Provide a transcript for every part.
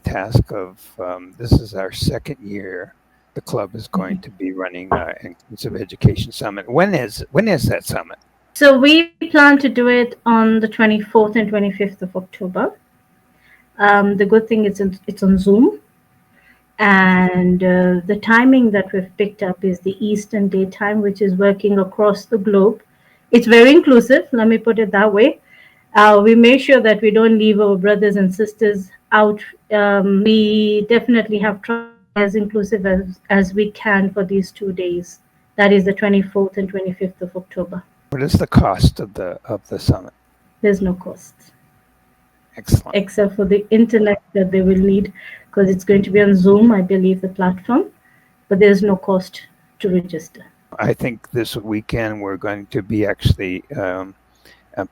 task of this is our second year. The club is going to be running an Inclusive Education Summit. When is that summit? So we plan to do it on the 24th and 25th of October. The good thing is it's on Zoom, and the timing that we've picked up is the Eastern Daytime, which is working across the globe. It's very inclusive, let me put it that way. We make sure that we don't leave our brothers and sisters out. We definitely have tried to be as inclusive as we can for these 2 days. That is the 24th and 25th of October. What is the cost of the summit? There's no cost. Excellent. Except for the internet that they will need, because it's going to be on Zoom, I believe, the platform, but there's no cost to register. I think this weekend we're going to be actually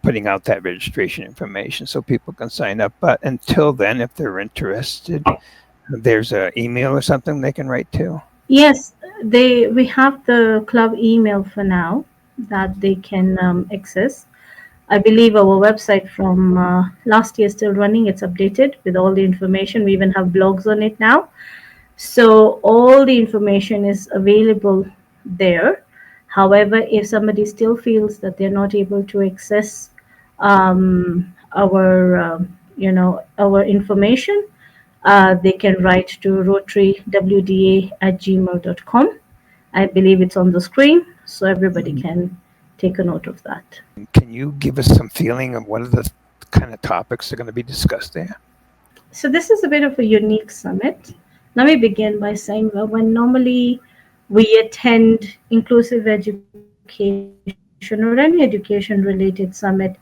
putting out that registration information so people can sign up. But until then, if they're interested, there's an email or something they can write to. Yes, we have the club email for now that they can access. I believe our website from last year is still running. It's updated with all the information. We even have blogs on it now. So all the information is available there. However, if somebody still feels that they're not able to access our information, they can write to rotarywda@gmail.com. I believe it's on the screen, so everybody can take a note of that. Can you give us some feeling of what are the kind of topics that are going to be discussed there? So this is a bit of a unique summit. Let me begin by saying, well, when normally we attend inclusive education or any education related summit,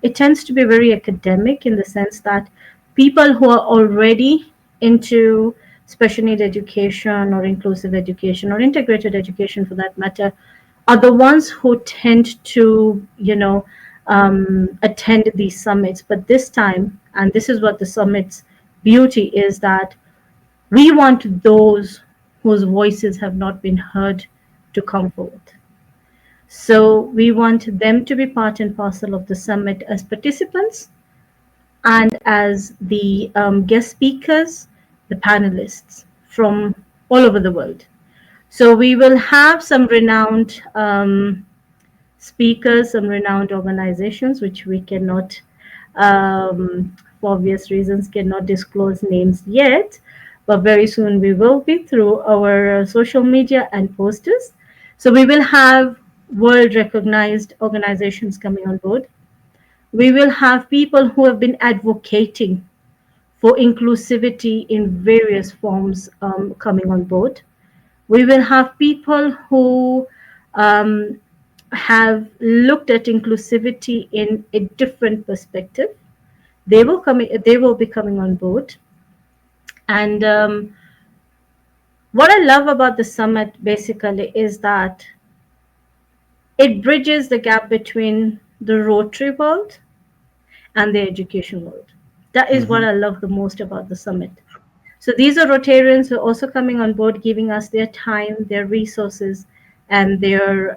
it tends to be very academic in the sense that people who are already into special need education or inclusive education or integrated education for that matter are the ones who tend to, attend these summits. But this time, and this is what the summit's beauty is, that we want those whose voices have not been heard to come forward. So we want them to be part and parcel of the summit as participants and as the guest speakers, the panelists from all over the world. So we will have some renowned speakers, some renowned organizations, which we cannot, for obvious reasons, cannot disclose names yet. But very soon we will be through our social media and posters. So we will have world recognized organizations coming on board. We will have people who have been advocating for inclusivity in various forms coming on board. We will have people who have looked at inclusivity in a different perspective. They will be coming on board. And what I love about the summit basically is that it bridges the gap between the Rotary world and the education world. That is what I love the most about the summit. So these are Rotarians who are also coming on board, giving us their time, their resources, and their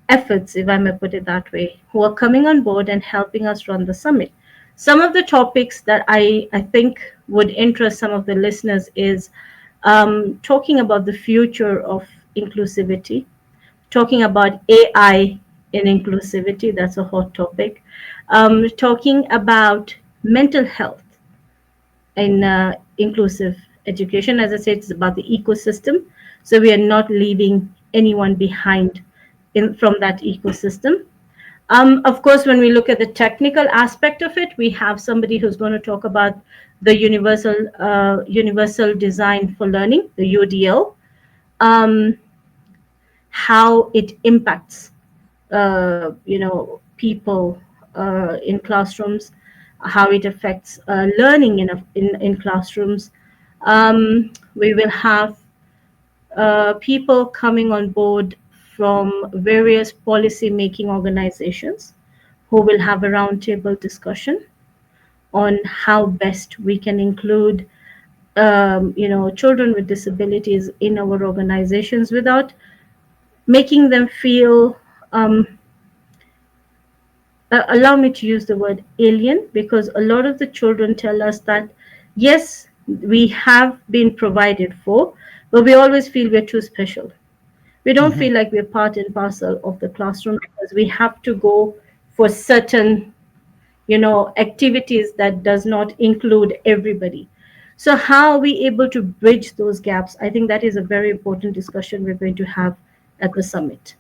efforts, if I may put it that way, who are coming on board and helping us run the summit. Some of the topics that I think would interest some of the listeners is talking about the future of inclusivity, talking about AI in inclusivity, that's a hot topic, talking about mental health in inclusive education. As I said, it's about the ecosystem. So we are not leaving anyone behind from that ecosystem. Of course, when we look at the technical aspect of it, we have somebody who's going to talk about the universal design for learning, the UDL, how it impacts, people in classrooms, how it affects learning in classrooms. We will have people coming on board from various policy-making organizations who will have a roundtable discussion on how best we can include, children with disabilities in our organizations without making them feel, allow me to use the word alien, because a lot of the children tell us that Yes, we have been provided for, but we always feel we're too special. We don't Hmm. feel like we're part and parcel of the classroom because we have to go for certain, activities that does not include everybody. So how are we able to bridge those gaps? I think that is a very important discussion we're going to have at the summit.